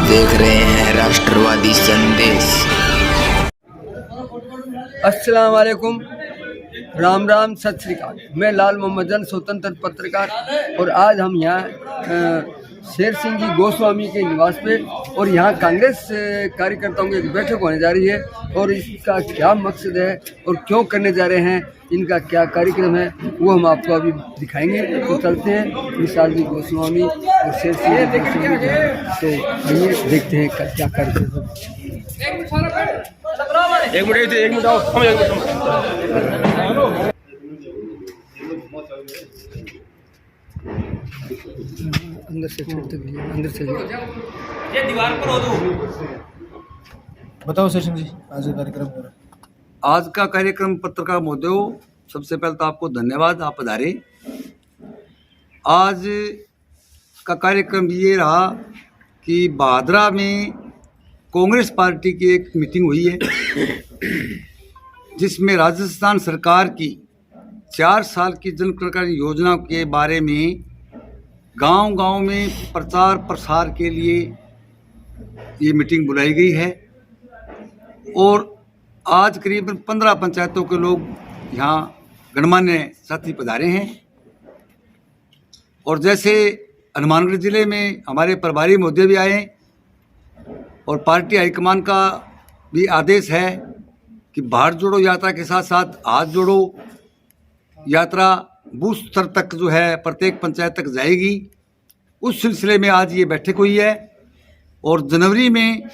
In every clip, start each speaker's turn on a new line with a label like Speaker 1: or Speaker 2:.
Speaker 1: देख रहे हैं राष्ट्रवादी संदेश।
Speaker 2: अस्सलाम वालेकुम, राम राम, सत श्री अकाल। मैं लाल मोहम्मदन, स्वतंत्र पत्रकार, और आज हम यहाँ शेर सिंह जी गोस्वामी के निवास पे, और यहाँ कांग्रेस कार्यकर्ताओं की एक बैठक होने जा रही है, और इसका क्या मकसद है और क्यों करने जा रहे हैं, इनका क्या कार्यक्रम है, वो हम आपको अभी दिखाएंगे। तो चलते हैं विशाल जी गोस्वामी और शेर सिंह जी गोस्वामी, तो आइए देखते हैं क्या कार्यक्रम है।
Speaker 3: एक मिनट आओ, हम एक मिनट।
Speaker 2: अंदर से अंदर से
Speaker 3: ये दीवार पर हो दो।
Speaker 4: बताओ सचिन जी, आज का कार्यक्रम हो रहा है।
Speaker 5: आज का कार्यक्रम पत्रकार महोदयों, सबसे पहले तो आपको धन्यवाद, आप पधारे। आज का कार्यक्रम ये रहा कि भादरा में कांग्रेस पार्टी की एक मीटिंग हुई है, जिसमें राजस्थान सरकार की 4 साल की जन कल्याण योजना के बारे में गांव-गांव में प्रचार प्रसार के लिए ये मीटिंग बुलाई गई है। और आज करीबन 15 पंचायतों के लोग यहाँ गणमान्य साथी पधारे हैं। और जैसे हनुमानगढ़ जिले में हमारे प्रभारी महोदय भी आए, और पार्टी हाईकमान का भी आदेश है कि भारत जोड़ो यात्रा के साथ साथ हाथ जोड़ो यात्रा बूथ स्तर तक जो है प्रत्येक पंचायत तक जाएगी। उस सिलसिले में आज ये बैठक हुई है, और जनवरी में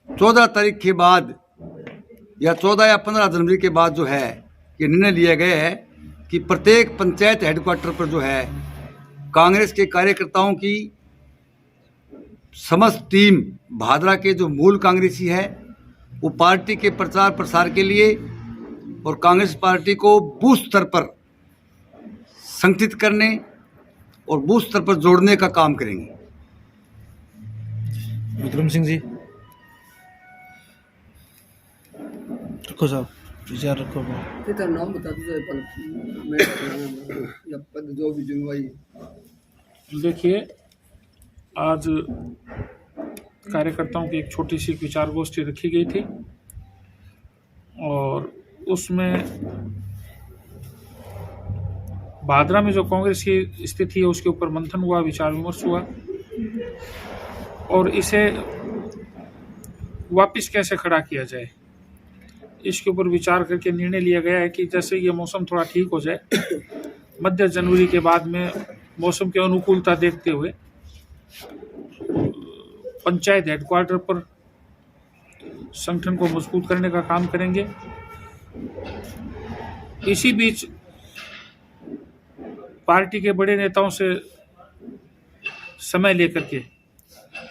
Speaker 5: 14 तारीख के बाद या 14 या 15 जनवरी के बाद जो है ये निर्णय लिया गया है कि प्रत्येक पंचायत हेडक्वार्टर पर जो है कांग्रेस के कार्यकर्ताओं की समस्त टीम, भादरा के जो मूल कांग्रेसी है, वो पार्टी के प्रचार प्रसार के लिए और कांग्रेस पार्टी को बूथ स्तर पर संगठित करने और बूथ स्तर पर जोड़ने का काम करेंगे।
Speaker 4: विक्रम सिंह जी, रखो साहब, विचार रखो।
Speaker 2: तेरा नाम बता दो, पद जो भी जुम्मेवारी।
Speaker 6: देखिए, आज कार्यकर्ताओं की एक छोटी सी विचार गोष्ठी रखी गई थी, और उसमें भादरा में जो कांग्रेस की स्थिति है उसके ऊपर मंथन हुआ, विचार विमर्श हुआ, और इसे वापस कैसे खड़ा किया जाए, इसके ऊपर विचार करके निर्णय लिया गया है कि जैसे ये मौसम थोड़ा ठीक हो जाए, मध्य जनवरी के बाद में मौसम की अनुकूलता देखते हुए पंचायत हेडक्वार्टर पर संगठन को मजबूत करने का काम करेंगे। इसी बीच पार्टी के बड़े नेताओं से समय लेकर के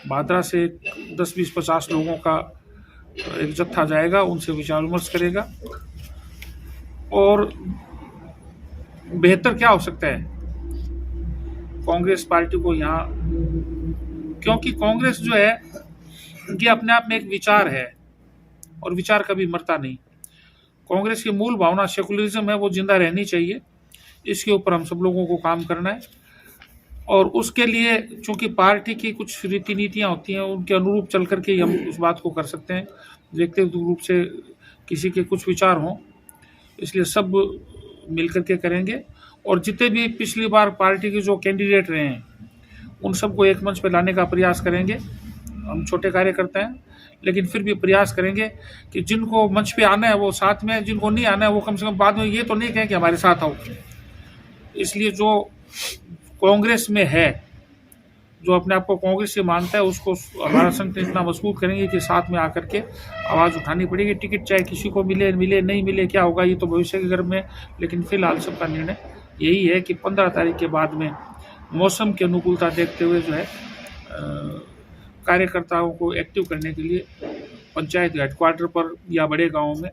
Speaker 6: भादरा से 10, 20, 50 लोगों का एक जत्था जाएगा, उनसे विचार विमर्श करेगा, और बेहतर क्या हो सकता है कांग्रेस पार्टी को यहाँ, क्योंकि कांग्रेस जो है ये अपने आप में एक विचार है, और विचार कभी मरता नहीं। कांग्रेस की मूल भावना सेकुलरिज्म है, वो जिंदा रहनी चाहिए। इसके ऊपर हम सब लोगों को काम करना है, और उसके लिए चूंकि पार्टी की कुछ रीति नीतियाँ होती हैं, उनके अनुरूप चल करके हम उस बात को कर सकते हैं। व्यक्तिगत रूप से किसी के कुछ विचार हों, इसलिए सब मिल करके करेंगे। और जितने भी पिछली बार पार्टी के जो कैंडिडेट रहे हैं, उन सबको एक मंच पर लाने का प्रयास करेंगे। हम छोटे कार्यकर्ता हैं, लेकिन फिर भी प्रयास करेंगे कि जिनको मंच पे आना है वो साथ में, जिनको नहीं आना है वो कम से कम बाद में ये तो नहीं कहें कि हमारे साथ आओ। इसलिए जो कांग्रेस में है, जो अपने आप को कांग्रेस से मानता है, उसको हमारा संगठन इतना मजबूत करेंगे कि साथ में आकर के आवाज़ उठानी पड़ेगी। टिकट चाहे किसी को मिले नहीं मिले, क्या होगा ये तो भविष्य के गर्भ में, लेकिन फिलहाल सबका निर्णय यही है कि 15 तारीख के बाद में मौसम की अनुकूलता देखते हुए जो है कार्यकर्ताओं को एक्टिव करने के लिए पंचायत हेडक्वार्टर पर या बड़े गाँवों में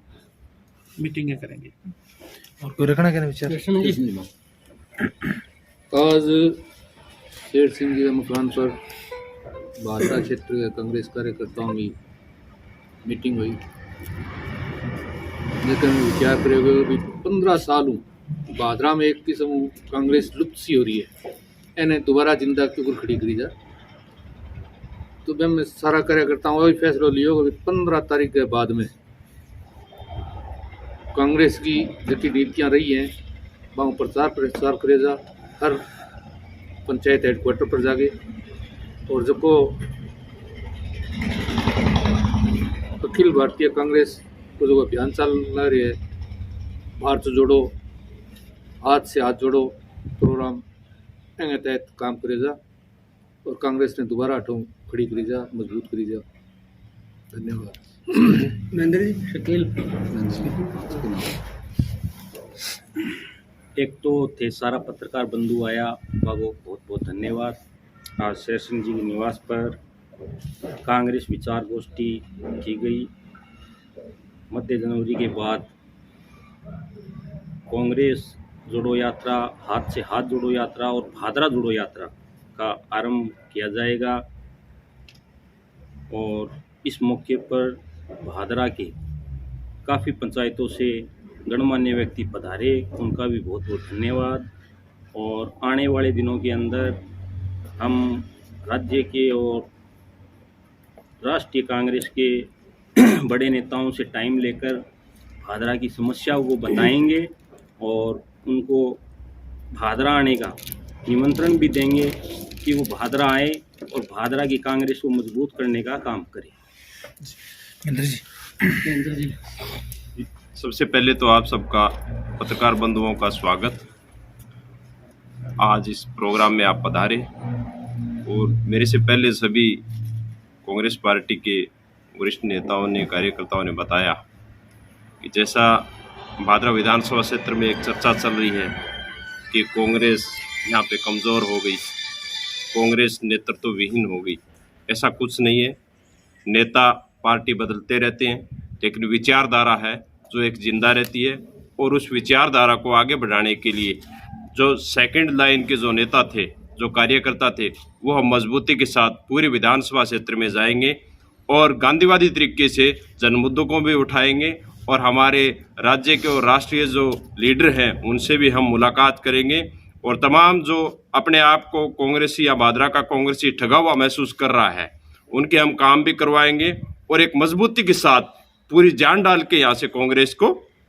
Speaker 6: मीटिंगें करेंगे।
Speaker 4: और कोई रखना क्या विचार?
Speaker 7: आज शेर सिंह जी के मकान पर भादरा क्षेत्र के कांग्रेस कार्यकर्ताओं की मीटिंग हुई, लेकिन विचार करेंगे कि 15 सालों भादरा में एक किस्म कांग्रेस लुप्त सी हो रही है, इन्हें दोबारा जिंदा क्यों खड़ी करी जा। तो मैं सारा कार्यकर्ता हूँ वही फैसला लियो कि 15 तारीख के बाद में कांग्रेस की जितनी नीतियाँ रही हैं वहाँ प्रचार प्रसार करेगा हर पंचायत हेडक्वार्टर पर जाके। और जब को अखिल भारतीय कांग्रेस को जो अभियान चल रही है भारत जोड़ो हाथ से हाथ जोड़ो प्रोग्राम के तहत काम करेगा और कांग्रेस ने दोबारा हटो खड़ी करी जा मजबूत करी जा। धन्यवाद।
Speaker 2: महेंद्र जी
Speaker 7: शकील
Speaker 8: एक तो थे सारा पत्रकार बंधु आया बाबू बहुत बहुत धन्यवाद। आज शेर सिंह जी के निवास पर कांग्रेस विचार गोष्ठी की गई। मध्य जनवरी के बाद कांग्रेस जोड़ो यात्रा, हाथ से हाथ जोड़ो यात्रा और भादरा जोड़ो यात्रा का आरंभ किया जाएगा। और इस मौके पर भादरा के काफ़ी पंचायतों से गणमान्य व्यक्ति पधारे, उनका भी बहुत बहुत धन्यवाद। और आने वाले दिनों के अंदर हम राज्य के और राष्ट्रीय कांग्रेस के बड़े नेताओं से टाइम लेकर भादरा की समस्याओं को बताएंगे और उनको भादरा आने का निमंत्रण भी देंगे कि वो भादरा आए और भादरा की कांग्रेस को मजबूत करने का काम करें।
Speaker 3: सबसे पहले तो आप सबका पत्रकार बंधुओं का स्वागत। आज इस प्रोग्राम में आप पधारे और मेरे से पहले सभी कांग्रेस पार्टी के वरिष्ठ नेताओं ने, कार्यकर्ताओं ने बताया कि जैसा भादरा विधानसभा क्षेत्र में एक चर्चा चल रही है कि कांग्रेस यहाँ पे कमज़ोर हो गई, कांग्रेस नेतृत्व विहीन हो गई। ऐसा कुछ नहीं है। नेता पार्टी बदलते रहते हैं, लेकिन विचारधारा है जो एक जिंदा रहती है। और उस विचारधारा को आगे बढ़ाने के लिए जो सेकंड लाइन के जो नेता थे, जो कार्यकर्ता थे, वो हम मजबूती के साथ पूरे विधानसभा क्षेत्र में जाएंगे और गांधीवादी तरीके से जन मुद्दों को भी उठाएंगे। और हमारे राज्य के और राष्ट्रीय जो लीडर हैं उनसे भी हम मुलाकात करेंगे। और तमाम जो अपने आप को कांग्रेसी या भादरा का कांग्रेसी ठगा हुआ महसूस कर रहा है, उनके हम काम भी करवाएंगे और एक मजबूती के साथ पूरी जान डाल के यहाँ से कांग्रेस को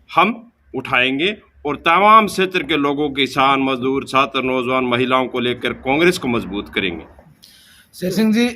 Speaker 3: हम उठाएंगे। और तमाम क्षेत्र के लोगों, किसान, मजदूर, छात्र, नौजवान, महिलाओं को लेकर कांग्रेस को मजबूत करेंगे।
Speaker 4: शेर सिंह जी,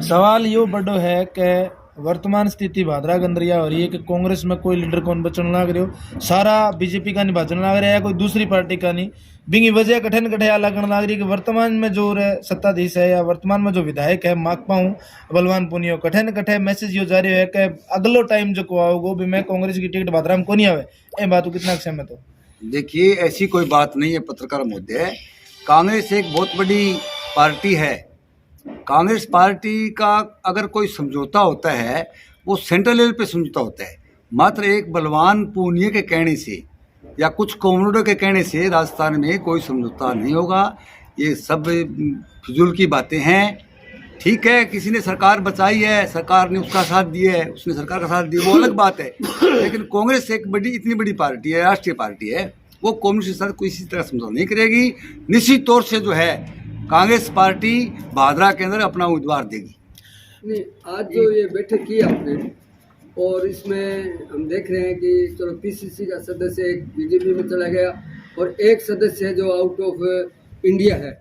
Speaker 4: सवाल यो बड़ो है कि वर्तमान स्थिति भादरा गंदरिया हो रही है कि कांग्रेस में कोई लीडर कौन बचन लाग रहे हो, सारा बीजेपी का नहीं बचन लाग रहा है, कोई दूसरी पार्टी का नहीं। बिंगी वजह कठिन कठिया लगन लाग रही है कि वर्तमान में जो सत्ताधीश है या वर्तमान में जो विधायक है माकपा हूँ बलवान पुनियो कठिन कठे मैसेज यो जारी है कि अगलो टाइम जो को आओगे भी मैं कांग्रेस की टिकट भादरा में को नहीं आवे। ये बात कितना सहमत हो?
Speaker 5: देखिए, ऐसी कोई बात नहीं है पत्रकार महोदय। कांग्रेस एक बहुत बड़ी पार्टी है। कांग्रेस पार्टी का अगर कोई समझौता होता है वो सेंट्रल लेवल पे समझौता होता है। मात्र एक बलवान पूनिया के कहने से या कुछ कॉमरेडों के कहने से राजस्थान में कोई समझौता नहीं होगा। ये सब फिजूल की बातें हैं। ठीक है, किसी ने सरकार बचाई है, सरकार ने उसका साथ दिया है, उसने सरकार का साथ दिया, वो अलग बात है। लेकिन कांग्रेस एक बड़ी, इतनी बड़ी पार्टी है, राष्ट्रीय पार्टी है, वो कम्युनिस्ट के साथ कोई इसी तरह समझौता नहीं करेगी। निश्चित तौर से जो है कांग्रेस पार्टी भादरा के अंदर अपना उम्मीदवार देगी।
Speaker 2: नहीं, आज जो ये बैठक की आपने और इसमें हम देख रहे हैं कि चलो पीसीसी का सदस्य एक बीजेपी में चला गया और एक सदस्य है जो आउट ऑफ इंडिया है,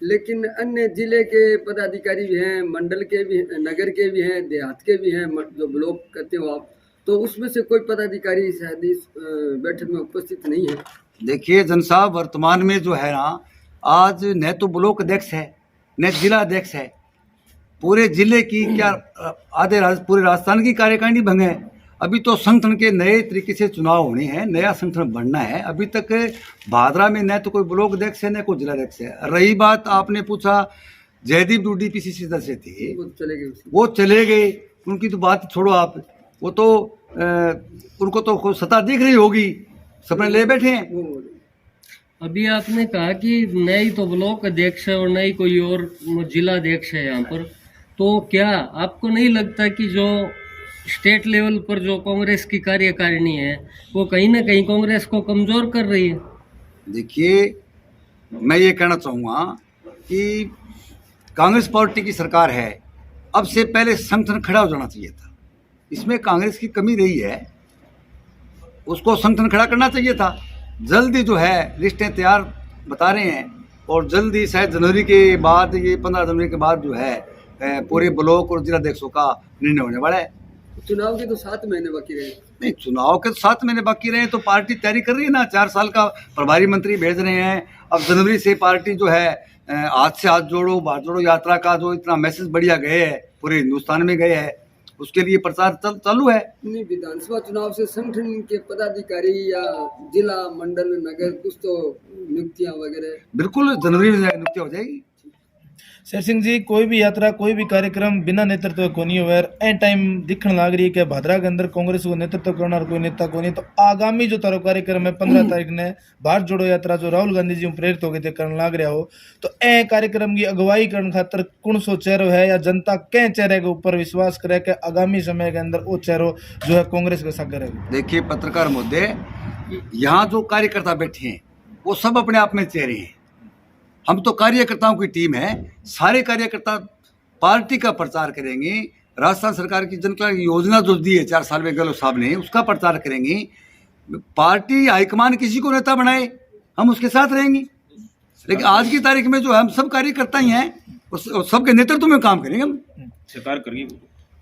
Speaker 2: लेकिन अन्य जिले के पदाधिकारी भी हैं, मंडल के भी, नगर के भी हैं, देहात के भी हैं, जो ब्लॉक करते हो आप, तो उसमें से कोई पदाधिकारी शायद इस बैठक में उपस्थित नहीं है।
Speaker 5: देखिए जन साहब, वर्तमान में जो है ना, आज न तो ब्लॉक अध्यक्ष है न जिला अध्यक्ष है। पूरे जिले की क्या पूरे राजस्थान की कार्यकारिणी भंग है। अभी तो संगठन के नए तरीके से चुनाव होने हैं, नया संगठन बनना है। अभी तक भादरा में न तो कोई ब्लॉक अध्यक्ष है न कोई जिला अध्यक्ष है। रही बात आपने पूछा, जयदीप डूडी पीसीसी सदस्य थे, वो चले गए, उनकी तो बात छोड़ो आप। वो तो उनको तो सत्ता दिख रही होगी, सपने ले बैठे हैं।
Speaker 9: अभी आपने कहा कि नई तो ब्लॉक अध्यक्ष है और नई कोई और जिला अध्यक्ष है यहाँ पर, तो क्या आपको नहीं लगता कि जो स्टेट लेवल पर जो कांग्रेस की कार्यकारिणी है वो कहीं ना कहीं कांग्रेस को कमजोर कर रही है?
Speaker 5: देखिए, मैं ये कहना चाहूँगा कि कांग्रेस पार्टी की सरकार है, अब से पहले संगठन खड़ा हो जाना चाहिए था। इसमें कांग्रेस की कमी रही है, उसको संगठन खड़ा करना चाहिए था। जल्दी जो है लिस्टें तैयार बता रहे हैं और जल्दी शायद जनवरी के बाद, ये 15 जनवरी के बाद जो है पूरे ब्लॉक और जिलाध्यक्षों का निर्णय होने वाला है।
Speaker 2: चुनाव के तो 7 महीने बाकी रहे।
Speaker 5: नहीं, चुनाव के तो 7 महीने बाकी रहे तो पार्टी तैयारी कर रही है ना। 4 साल का प्रभारी मंत्री भेज रहे हैं। अब जनवरी से पार्टी जो है हाथ से हाथ जोड़ो, भारत जोड़ो यात्रा का जो इतना मैसेज बढ़िया गए है, पूरे हिंदुस्तान में गए है, उसके लिए प्रचार चालू है।
Speaker 2: नहीं, विधानसभा चुनाव से संगठन के पदाधिकारी या जिला मंडल नगर कुछ तो नियुक्तियां वगैरह
Speaker 5: बिल्कुल जनवरी में नियुक्ति हो जाएगी।
Speaker 4: शेर सिंह जी, कोई भी यात्रा कोई भी कार्यक्रम बिना नेतृत्व को नहीं हुआ। ए टाइम दिखने लग रही है कि भादरा के अंदर कांग्रेस को नेतृत्व करना और कोई नेता को नहीं। तो आगामी जो तारो कार्यक्रम है 15 तारीख ने भारत जोड़ो यात्रा जो राहुल गांधी जी प्रेरित होकर थे करने लग रहा हो, तो ए कार्यक्रम की अगुवाई करने खातर कौन सो चेहरो है या जनता के चेहरे के ऊपर विश्वास करे कि आगामी समय के अंदर वो चेहरो जो है कांग्रेस का सागर है?
Speaker 5: देखिए पत्रकार महोदय, यहाँ जो कार्यकर्ता बैठे हैं वो सब अपने आप में चेहरे हैं। हम तो कार्यकर्ताओं की टीम है। सारे कार्यकर्ता पार्टी का प्रचार करेंगे। राजस्थान सरकार की जन कल्याण योजना जो दी है 4 साल में गहलोत साहब ने, उसका प्रचार करेंगे। पार्टी हाईकमान किसी को नेता बनाए, हम उसके साथ रहेंगे। लेकिन आज की तारीख में जो हम सब कार्यकर्ता ही हैं, सबके नेतृत्व में काम करेंगे हम।
Speaker 3: सरकार करेगी।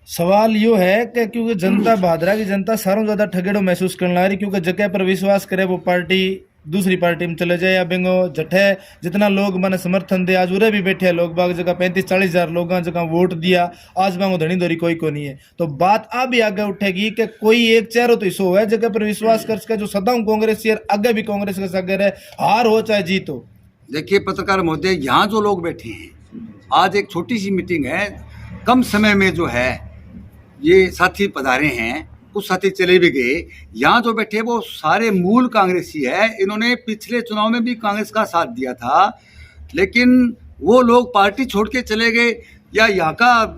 Speaker 4: सवाल यो है कि क्योंकि जनता भादरा की जनता सारों ज्यादा ठगेड़ो महसूस करने लग रही, क्योंकि जगह पर विश्वास करे वो पार्टी दूसरी पार्टी में चले जाए या बिंगो जठे जितना लोग मैंने समर्थन दे। आज उरे भी बैठे हैं लोग बाग, जगह 35-40 हजार लोग जगह वोट दिया, आज बांगो धनी धोरी कोई को नहीं है। तो बात अब भी आगे उठेगी कि कोई एक चेहरा तो इसो है जगह पर विश्वास कर सके जो सदा कांग्रेस आगे भी कांग्रेस का सागर है, हार हो चाहे जीत हो।
Speaker 5: देखिए पत्रकार महोदय, यहाँ जो लोग बैठे हैं, आज एक छोटी सी मीटिंग है, कम समय में जो है ये साथी पधारे हैं, कुछ साथी चले भी गए। यहाँ जो बैठे वो सारे मूल कांग्रेसी है। इन्होंने पिछले चुनाव में भी कांग्रेस का साथ दिया था, लेकिन वो लोग पार्टी छोड़ के चले गए या यहाँ का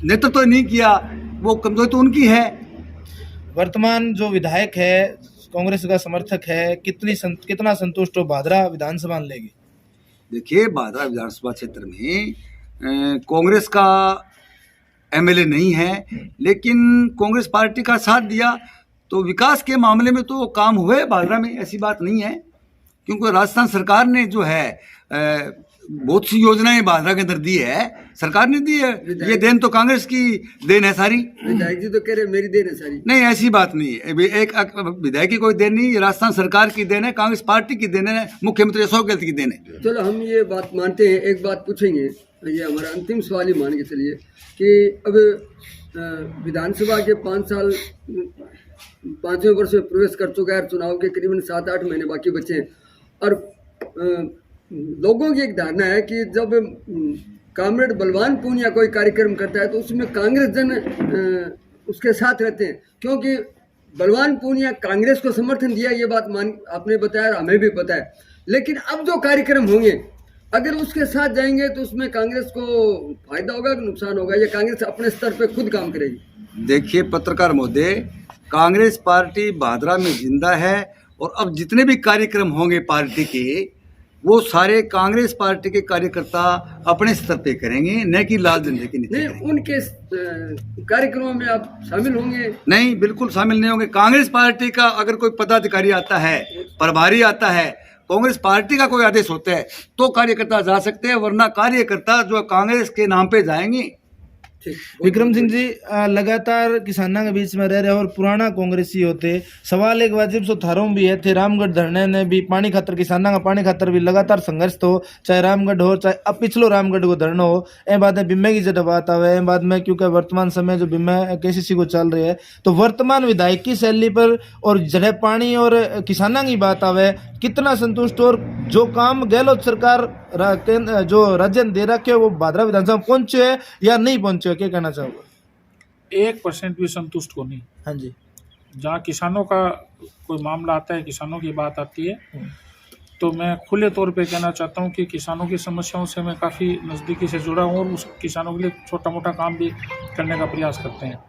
Speaker 5: नेतृत्व नहीं किया, वो कमजोरी तो उनकी है।
Speaker 4: वर्तमान जो विधायक है कांग्रेस का समर्थक है, कितना संतुष्ट हो भादरा विधानसभा लेगी?
Speaker 5: देखिए भादरा विधानसभा क्षेत्र में कांग्रेस का एमएलए नहीं है, लेकिन कांग्रेस पार्टी का साथ दिया तो विकास के मामले में तो काम हुए भादरा में, ऐसी बात नहीं है। क्योंकि राजस्थान सरकार ने जो है बहुत सी योजनाएं भादरा के अंदर दी है, सरकार ने दी है। ये देन तो कांग्रेस की देन है सारी।
Speaker 2: विधायक जी तो कह रहे मेरी देन है सारी।
Speaker 5: नहीं, ऐसी बात नहीं है। एक विधायक की कोई देन नहीं, ये राजस्थान सरकार की देन है, कांग्रेस पार्टी की देन है, मुख्यमंत्री अशोक गहलोत की देन है।
Speaker 2: चलो हम ये बात मानते हैं। एक बात पूछेंगे, ये हमारा अंतिम सवाल ही मान के चलिए कि अब विधानसभा के 5 साल 5वें वर्ष में प्रवेश कर चुका है, चुनाव के करीबन 7-8 महीने बाकी बचे हैं और लोगों की एक धारणा है कि जब कामरेड बलवान पूनिया कोई कार्यक्रम करता है तो उसमें कांग्रेस जन उसके साथ रहते हैं, क्योंकि बलवान पूनिया कांग्रेस को समर्थन दिया, ये बात आपने बताया, हमें भी पता है। लेकिन अब जो कार्यक्रम होंगे अगर उसके साथ जाएंगे तो उसमें कांग्रेस को फायदा होगा कि नुकसान होगा, या कांग्रेस अपने स्तर पे खुद काम करेगी?
Speaker 5: देखिए पत्रकार महोदय, कांग्रेस पार्टी भादरा में जिंदा है और अब जितने भी कार्यक्रम होंगे पार्टी के, वो सारे कांग्रेस पार्टी के कार्यकर्ता अपने स्तर पे करेंगे, न कि लाल झंडे के नीचे।
Speaker 2: नहीं, उनके कार्यक्रमों में आप शामिल होंगे?
Speaker 5: नहीं, बिल्कुल शामिल नहीं होंगे। कांग्रेस पार्टी का अगर कोई पदाधिकारी आता है, प्रभारी आता है, कांग्रेस पार्टी का कोई आदेश होता है तो कार्यकर्ता जा सकते हैं, वरना कार्यकर्ता जो कांग्रेस के नाम पे जाएंगे।
Speaker 4: विक्रम सिंह जी, लगातार किसानों के बीच में रह रहे और पुराना कांग्रेसी होते, सवाल एक वाजिब सो थारों भी है थे। रामगढ़ धरने ने भी पानी खातर, किसानों का पानी खातर भी लगातार संघर्ष तो, चाहे रामगढ़ हो चाहे अब पिछलो रामगढ़ को धरना हो। ए बाद में बीमे की जब बात आवे, ए बाद में क्योंकि वर्तमान समय जो बीमा केसीसी को चल रही है, तो वर्तमान विधायक की शैली पर और जड़े पानी और किसानों की बात आवे, कितना संतुष्ट और जो काम गहलोत सरकार जो राज्य दे रखे वो भादरा विधानसभा पहुंचे है या नहीं पहुंचे, क्या कहना चाहोगे?
Speaker 6: 1% भी संतुष्ट को नहीं।
Speaker 4: हाँ जी,
Speaker 6: जहाँ किसानों का कोई मामला आता है, किसानों की बात आती है, तो मैं खुले तौर पे कहना चाहता हूँ कि किसानों की समस्याओं से मैं काफ़ी नज़दीकी से जुड़ा हूँ और उस किसानों के लिए छोटा मोटा काम भी करने का प्रयास करते हैं।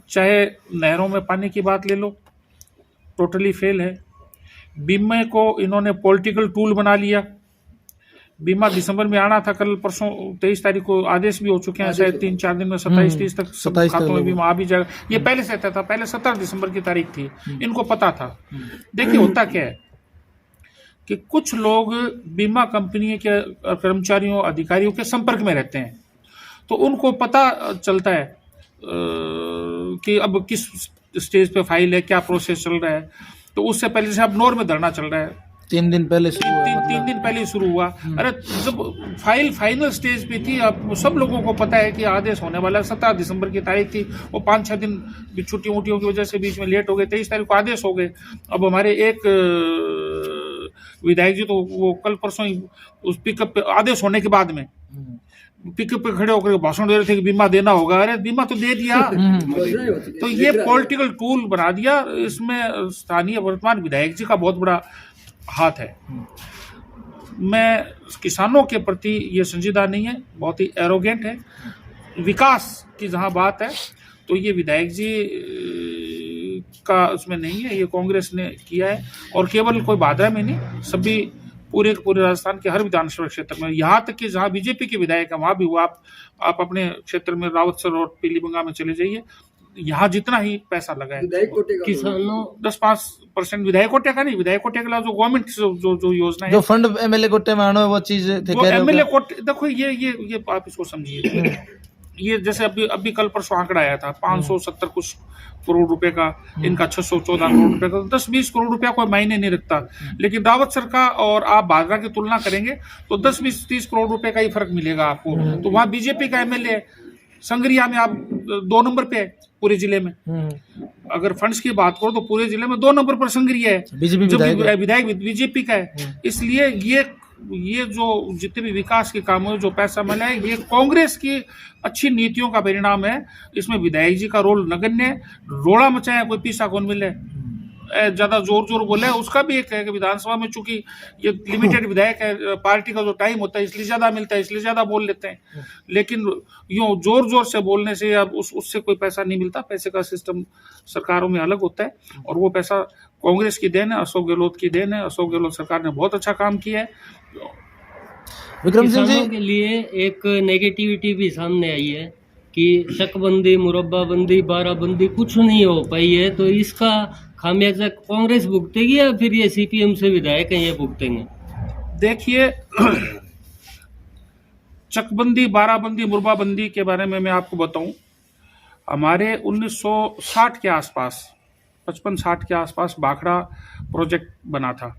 Speaker 6: चाहे नहरों में पानी की बात ले लो, टोटली फेल है। बीमे को इन्होंने पॉलिटिकल टूल बना लिया। बीमा दिसंबर में आना था, कल परसों 23 तारीख को आदेश भी हो चुके हैं, शायद 3-4 दिन में 27-30 तक सब
Speaker 4: 27
Speaker 6: खातों में
Speaker 4: तक
Speaker 6: बीमा आ भी जाएगा। ये पहले से था, पहले 17 दिसंबर की तारीख थी, इनको पता था। देखिए होता क्या है कि कुछ लोग बीमा कंपनी के कर्मचारियों अधिकारियों के संपर्क में रहते हैं, तो उनको पता चलता है कि अब किस स्टेज पे फाइल है, क्या प्रोसेस चल रहा है। तो उससे पहले से अब नोर में धरना चल रहा है,
Speaker 4: 3 दिन पहले शुरू हुआ,
Speaker 6: तीन दिन पहले शुरू हुआ। अरे जब फाइल फाइनल स्टेज पे थी, अब सब लोगों को पता है कि आदेश होने वाला है। 17 दिसंबर की तारीख थी, वो 5-6 दिन छुट्टी वुट्टियों की वजह से बीच में लेट हो गए, 23 तारीख को आदेश हो गए। अब हमारे एक विधायक जी तो वो कल परसों ही उस पिकअप पे आदेश होने के बाद में पिकअप पे खड़े होकर भाषण दे रहे थे कि बीमा देना होगा। अरे बीमा तो दे दिया, तो ये पॉलिटिकल टूल बना दिया। इसमें स्थानीय वर्तमान विधायक जी का बहुत बड़ा हाथ है। मैं किसानों के प्रति ये संजीदा नहीं है, बहुत ही एरोगेंट है। विकास की जहां बात है तो ये विधायक जी का उसमें नहीं है, ये कांग्रेस ने किया है। और केवल कोई भादरा में नहीं, सभी पूरे राजस्थान के हर विधानसभा क्षेत्र में, यहाँ तक कि जहाँ बीजेपी के विधायक है वहाँ भी हुआ। आप अपने क्षेत्र में रावतसर और पीलीबंगा में चले जाइए, यहाँ जितना ही पैसा लगा है
Speaker 9: किसानों
Speaker 6: 10-5% विधायक कोटे का नहीं, विधायक कोटे का जो गवर्नमेंट जो योजना है,
Speaker 4: जो फंड एमएलए कोटे में आना है वो चीज
Speaker 6: वो एमएलए कोटे। देखो ये आप इसको समझिए, ये जैसे अभी कल परसों आंकड़ा आया था 570 कुछ करोड़ रुपए का, इनका 614 करोड़ रुपए का, 10-20 करोड़ रुपया कोई मायने नहीं रखता। लेकिन रावतसर का और आप भादरा की तुलना करेंगे तो 10-20-30 करोड़ रुपए का ही फर्क मिलेगा आपको। तो वहाँ बीजेपी का एमएलए संगरिया में आप 2 नंबर पे है पूरे जिले में। अगर फंड्स की बात करो तो पूरे जिले में 2 नंबर पर संगरिया है, जो विधायक बीजेपी का है। इसलिए ये जो जितने भी विकास के काम हुए, जो पैसा मिला है, ये कांग्रेस की अच्छी नीतियों का परिणाम है। इसमें विधायक जी का रोल नगण्य है। रोड़ा मचाया कोई पैसा कौन मिले, ज्यादा जोर बोले, उसका भी एक है कि विधानसभा में चूंकि ये लिमिटेड विधायक है, पार्टी का जो टाइम होता है इसलिए ज्यादा मिलता है, इसलिए ज्यादा बोल लेते हैं। लेकिन यूं जोर से बोलने से अब उससे कोई पैसा नहीं मिलता। पैसे का सिस्टम सरकारों में अलग होता है, और वो पैसा कांग्रेस की देन है, अशोक गहलोत की देन है। अशोक गहलोत सरकार ने बहुत अच्छा काम किया है।
Speaker 4: विक्रम सिंह जी
Speaker 9: किसानों के लिए एक नेगेटिविटी भी सामने आई है कि चकबंदी, मुरब्बाबंदी, बाराबंदी कुछ नहीं हो पाई है, तो इसका खामियाजा कांग्रेस भुगतेगी या फिर ये सीपीएम से विधायक हैं ये भुगतेंगे?
Speaker 6: देखिए, चकबंदी, बाराबंदी, मुरब्बाबंदी के बारे में मैं आपको बताऊं, हमारे 1960 के आसपास, 55-60 के आसपास भाखड़ा प्रोजेक्ट बना था।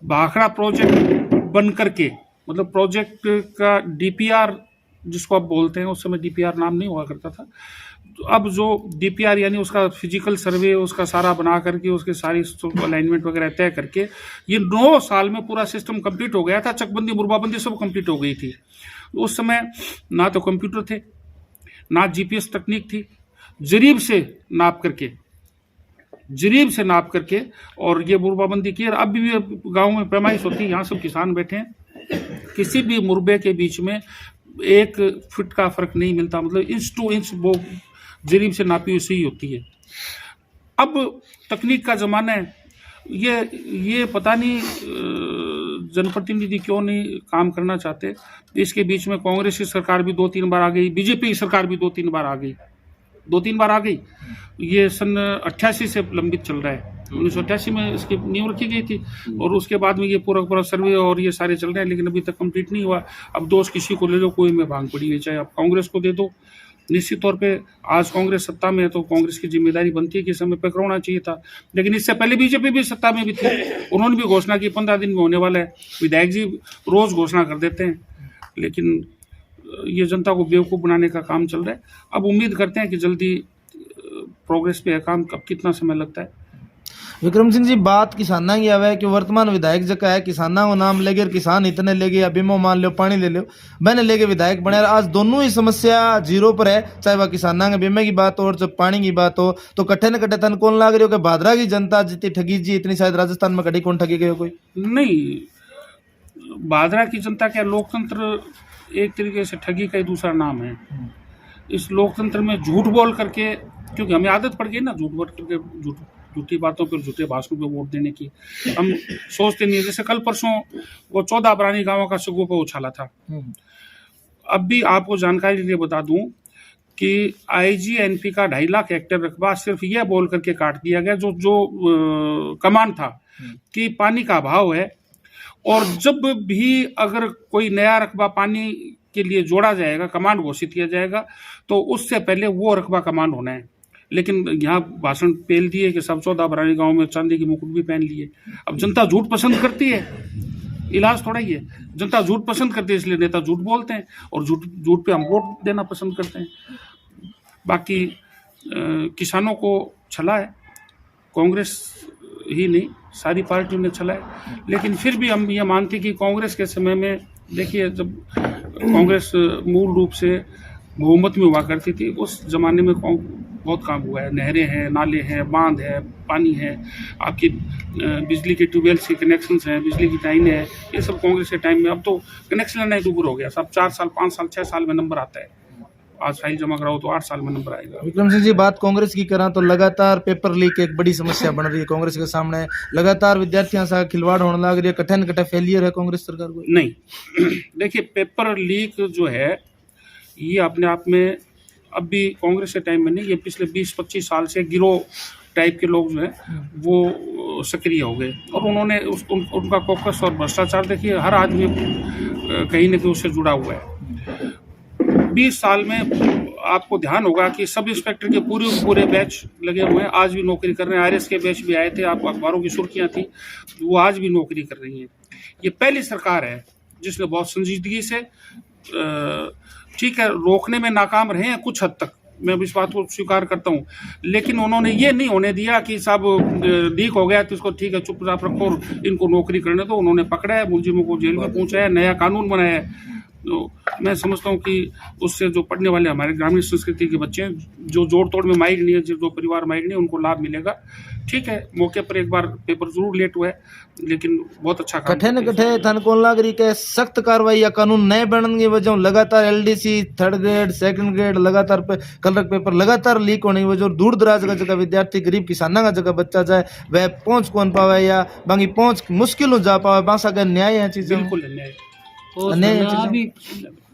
Speaker 6: भाखड़ा प्रोजेक्ट बन करके, मतलब प्रोजेक्ट का डीपीआर जिसको आप बोलते हैं, उस समय डीपीआर नाम नहीं हुआ करता था। अब जो डीपीआर यानी उसका फिजिकल सर्वे, उसका सारा बना करके, उसके सारी अलाइनमेंट वगैरह तय करके, ये 9 साल में पूरा सिस्टम कंप्लीट हो गया था। चकबंदी, मुरब्बाबंदी सब कंप्लीट हो गई थी। उस समय ना तो कंप्यूटर थे, ना जीपीएस तकनीक थी। जरीब से नाप करके और ये मुरब्बाबंदी की। अब भी गाँव में पैमाइश होती है, यहाँ सब किसान बैठे हैं, किसी भी मुरबे के बीच में 1 फीट का फर्क नहीं मिलता, मतलब इंच टू इंच वो जरीब से नापी हुई होती है। अब तकनीक का जमाना है, ये पता नहीं जनप्रतिनिधि क्यों नहीं काम करना चाहते। इसके बीच में कांग्रेस की सरकार भी 2-3 बार आ गई, बीजेपी की सरकार भी 2-3 बार आ गई। ये सन 88 से लंबित चल रहा है। 1988 में इसकी नींव रखी गई थी, और उसके बाद में ये पूरा सर्वे और ये सारे चल रहे हैं, लेकिन अभी तक कंप्लीट नहीं हुआ। अब दोष किसी को ले लो, कोई में भांग पड़ी है, चाहे आप कांग्रेस को दे दो। निश्चित तौर पे आज कांग्रेस सत्ता में है तो कांग्रेस की जिम्मेदारी बनती है कि समय पर करवाना चाहिए था, लेकिन इससे पहले बीजेपी भी सत्ता में भी थी, उन्होंने भी घोषणा की 15 दिन में होने वाला है। विधायक जी रोज घोषणा कर देते हैं, लेकिन ये जनता को बेवकूफ़ बनाने का काम चल रहा है। अब उम्मीद करते हैं कि जल्दी प्रोग्रेस पे है काम। अब कितना समय लगता है?
Speaker 4: विक्रम सिंह जी, बात किसाना की आवे कि वर्तमान विधायक जो है किसाना को नाम लेके, किसान इतने लेके, या बीमो मान लो, पानी ले लो, मैंने लेके विधायक बने। आज दोनों ही समस्या जीरो पर है, चाहे वह किसाना के बीमे की बात हो और जब पानी की बात हो। तो कट्ठे न कट्ठे तन कौन लाग रही हो कि भादरा की जनता जितनी ठगी जी इतनी शायद राजस्थान में कड़ी कौन ठगी गई? कोई
Speaker 6: नहीं, भादरा की जनता क्या, लोकतंत्र एक तरीके से ठगी का ही दूसरा नाम है। इस लोकतंत्र में झूठ बोल करके, क्योंकि हमें आदत पड़ गई ना झूठ बोल करके, झूठ झूठी बातों पर, झूठे भाषणों पे वोट देने की हम सोचते नहीं है। जैसे कल परसों वो 14 बरानी गांवों का सुगु पे उछाला था। अब भी आपको जानकारी के लिए बता दूं कि IGNP का 2.5 लाख हेक्टेयर रकबा सिर्फ यह बोल करके काट दिया गया, जो कमांड था कि पानी का अभाव है, और जब भी अगर कोई नया रकबा पानी के लिए जोड़ा जाएगा, कमांड घोषित किया जाएगा, तो उससे पहले वो रकबा कमांड होना है। लेकिन यहाँ भाषण पेल दिए कि सब 14 बरानी गांव में चांदी की मुकुट भी पहन लिए। अब जनता झूठ पसंद करती है, इलाज थोड़ा ही है। जनता झूठ पसंद करती है, इसलिए नेता झूठ बोलते हैं और झूठ पे हम वोट देना पसंद करते हैं। बाकी किसानों को छला है, कांग्रेस ही नहीं सारी पार्टियों ने छला है। लेकिन फिर भी हम ये मानते कि कांग्रेस के समय में, देखिए जब कांग्रेस मूल रूप से बहुमत में हुआ करती थी, उस जमाने में बहुत काम हुआ है। नहरें हैं, नाले हैं, बांध है, पानी है, आपकी बिजली के ट्यूबवेल से कनेक्शन हैं, बिजली की लाइनें हैं, ये सब कांग्रेस के टाइम में। अब तो कनेक्शन लेना ही दूर हो गया, सब 4 साल 5 साल 6 साल में नंबर आता है। आज फाइल जमा कराओ तो 8 साल में नंबर आएगा।
Speaker 4: विक्रम सिंह जी, बात कांग्रेस की करें तो लगातार पेपर लीक एक बड़ी समस्या बन रही है कांग्रेस के सामने। लगातार विद्यार्थियों से खिलवाड़ होने लग रही है, कठिन फेलियर है कांग्रेस सरकार को।
Speaker 6: नहीं देखिए, पेपर लीक जो है ये अपने आप में अब भी कांग्रेस के टाइम में नहीं, ये पिछले 20-25 साल से गिरोह टाइप के लोग जो है वो सक्रिय हो गए, और उन्होंने उनका फोकस और भ्रष्टाचार, देखिए हर आदमी कहीं न कहीं उससे जुड़ा हुआ है। 20 साल में आपको ध्यान होगा कि सब इंस्पेक्टर के पूरे बैच लगे हुए हैं, आज भी नौकरी कर रहे हैं। RS के बैच भी आए थे, आपको अखबारों की सुर्खियां थी, वो आज भी नौकरी कर रही हैं। ये पहली सरकार है जिसने बहुत संजीदगी से, ठीक है रोकने में नाकाम रहे हैं कुछ हद तक, मैं इस बात को स्वीकार करता हूँ, लेकिन उन्होंने ये नहीं होने दिया कि साहब लीक हो गया तो इसको ठीक है चुपचाप रखो और इनको नौकरी करने दो। उन्होंने पकड़ा है, मुलजिमों को जेल में पहुंचाया, नया कानून बनाया है। तो मैं समझता हूँ कि उससे जो पढ़ने वाले हमारे ग्रामीण संस्कृति के बच्चे हैं, जो जोड़ तोड़ में माइक नहीं है, जो परिवार माइक नहीं है, उनको लाभ मिलेगा। ठीक है, मौके पर एक बार पेपर जरूर लेट हुआ है, लेकिन बहुत अच्छा
Speaker 4: कठिन थन कौन लग रही के सख्त कार्रवाई या कानून नए बनने की वजह लगातार LDC 3rd grade 2nd grade लगातार कलर पेपर लगातार लीक होने की वजह, दूर दराज का जगह विद्यार्थी गरीब किसाना का जगह बच्चा जाए वह पहुंच कौन पावे या बाकी पहुंच मुश्किल हो जा पावे, बासा का न्याय है चीजें।
Speaker 6: बिल्कुल अन्याय।
Speaker 9: तो अभी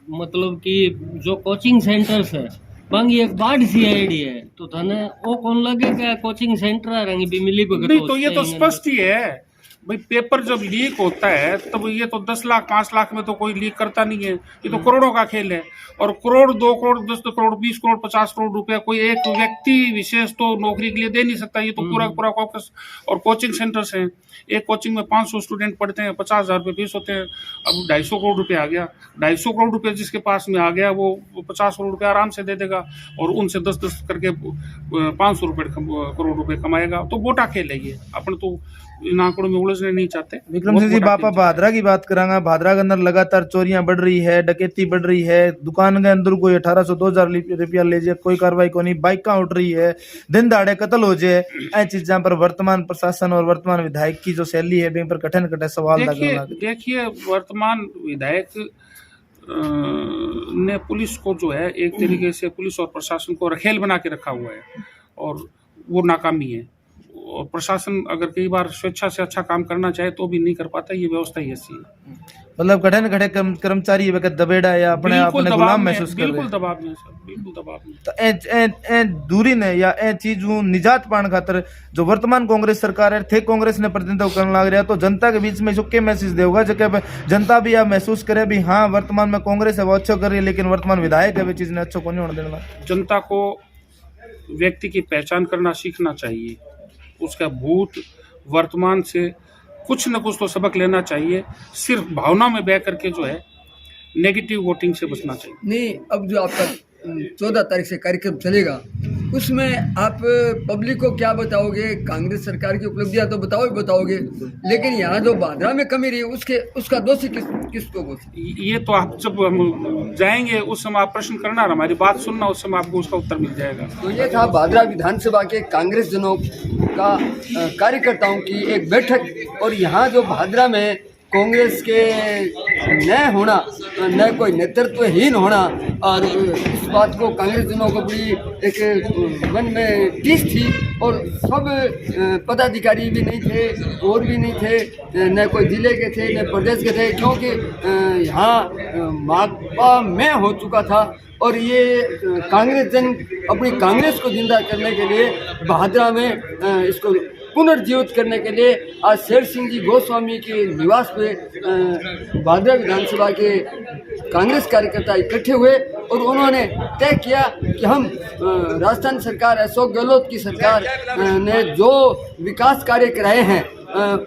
Speaker 9: मतलब कि जो कोचिंग सेंटर्स है बांगी एक बाढ़ सी आईडी है, तो धने वो कौन लगेगा कोचिंग सेंटर रंगी भी मिली भगत
Speaker 6: नहीं, तो ये तो स्पष्ट ही है भाई। पेपर जब लीक होता है तब ये तो 10 लाख 5 लाख में तो कोई लीक करता नहीं है, ये तो करोड़ों का खेल है। और करोड़ 2 करोड़ 10 करोड़ 20 करोड़ 50 करोड़ रुपया कोई एक व्यक्ति विशेष तो नौकरी के लिए दे नहीं सकता। ये तो पूरा फोकस। और कोचिंग सेंटर्स हैं, एक कोचिंग में 500 स्टूडेंट पढ़ते हैं, 50,000 रुपये फीस होते हैं। अब 250 करोड़ रुपये आ गया, 250 करोड़ रुपये जिसके पास में आ गया वो 50 करोड़ रुपये आराम से दे देगा, और उनसे 10-10 करके 500 करोड़ रुपये कमाएगा। तो बोटा खेल है ये, अपन तो इन आंकड़ों में उलझने नहीं चाहते।
Speaker 4: विक्रम सिंह जी, बापा भादरा की बात करांगा। भादरा के अंदर लगातार चोरियां बढ़ रही है, डकैती बढ़ रही है, दुकान के अंदर कोई 1800-2000 रुपया ले जाए, कोई कार्रवाई को नहीं, बाइक उठ रही है, दिन दहाड़े कत्ल हो जाए। ऐसी चीजों पर वर्तमान प्रशासन और वर्तमान विधायक की जो शैली है पर कठिन सवाल।
Speaker 6: देखिए वर्तमान विधायक ने पुलिस को जो है एक तरीके से पुलिस और प्रशासन को रखेल बना के रखा हुआ है, और वो नाकामी है। और प्रशासन अगर कई बार स्वेच्छा से अच्छा काम करना चाहे तो भी नहीं कर पाता, ये व्यवस्था ही ऐसी है।
Speaker 4: मतलब कठिन खड़े कर्मचारी दबेड़ा या अपने गुलाम महसूस कर रहे हैं।
Speaker 6: बिल्कुल दबाव में सर, बिल्कुल दबाव में।
Speaker 4: तो ए दूरी ने या ए चीज निजात पाने खातर जो वर्तमान कांग्रेस सरकार है थे कांग्रेस ने प्रतिनिधित्व करने लग रहा है, तो जनता के बीच में जो के मैसेज देगा जब जनता भी यह महसूस करे भी हाँ वर्तमान में कांग्रेस है वो अच्छा कर रही है, लेकिन वर्तमान विधायक है वो चीज ने अच्छा को नहीं होने देना।
Speaker 6: जनता को व्यक्ति की पहचान करना सीखना चाहिए, उसका भूत वर्तमान से कुछ न कुछ तो सबक लेना चाहिए। सिर्फ भावना में बह करके जो है नेगेटिव वोटिंग से बचना चाहिए।
Speaker 2: नहीं, अब जो आपका 14 तारीख से कार्यक्रम चलेगा उसमें आप पब्लिक को क्या बताओगे? कांग्रेस सरकार की उपलब्धियां तो बताओगे, लेकिन यहाँ जो भादरा में कमी रही उसका दोषी किसको?
Speaker 6: ये तो आप जब हम जाएंगे उस समय आप प्रश्न करना और हमारी बात सुनना, उस समय आपको उसका उत्तर मिल जाएगा।
Speaker 2: तो ये था भादरा विधानसभा के कांग्रेस जनों का कार्यकर्ताओं की एक बैठक, और यहाँ जो भादरा में कांग्रेस के न होना, न कोई नेतृत्वहीन होना, और इस बात को कांग्रेस जनों को बड़ी एक मन में टीस थी। और सब पदाधिकारी भी नहीं थे और भी नहीं थे, न कोई जिले के थे न प्रदेश के थे, क्योंकि यहाँ माकपा में हो चुका था। और ये कांग्रेस जन अपनी कांग्रेस को जिंदा करने के लिए भादरा में इसको पुनर्जीवित करने के लिए आज शेर सिंह जी गोस्वामी के निवास पे भादरा विधानसभा के कांग्रेस कार्यकर्ता इकट्ठे हुए और उन्होंने तय किया कि हम राजस्थान सरकार, अशोक गहलोत की सरकार ने जो विकास कार्य कराए हैं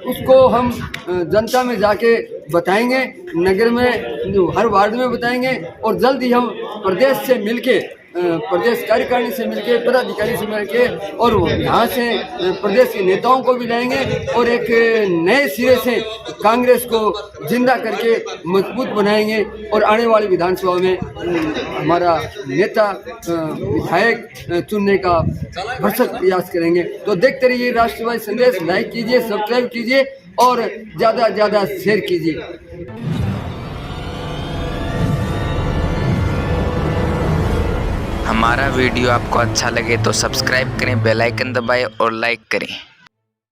Speaker 2: उसको हम जनता में जाके बताएंगे, नगर में हर वार्ड में बताएंगे, और जल्द ही हम प्रदेश से मिलके, प्रदेश कार्यकारिणी से मिलके, पदाधिकारी से मिलके, और यहाँ से प्रदेश के नेताओं को भी लाएंगे और एक नए सिरे से कांग्रेस को जिंदा करके मजबूत बनाएंगे और आने वाली विधानसभा में हमारा नेता विधायक चुनने का भरसक प्रयास करेंगे। तो देखते रहिए राष्ट्रवादी संदेश, लाइक कीजिए, सब्सक्राइब कीजिए और ज़्यादा से ज़्यादा शेयर कीजिए।
Speaker 1: हमारा वीडियो आपको अच्छा लगे तो सब्सक्राइब करें, बेल आइकन दबाएं और लाइक करें।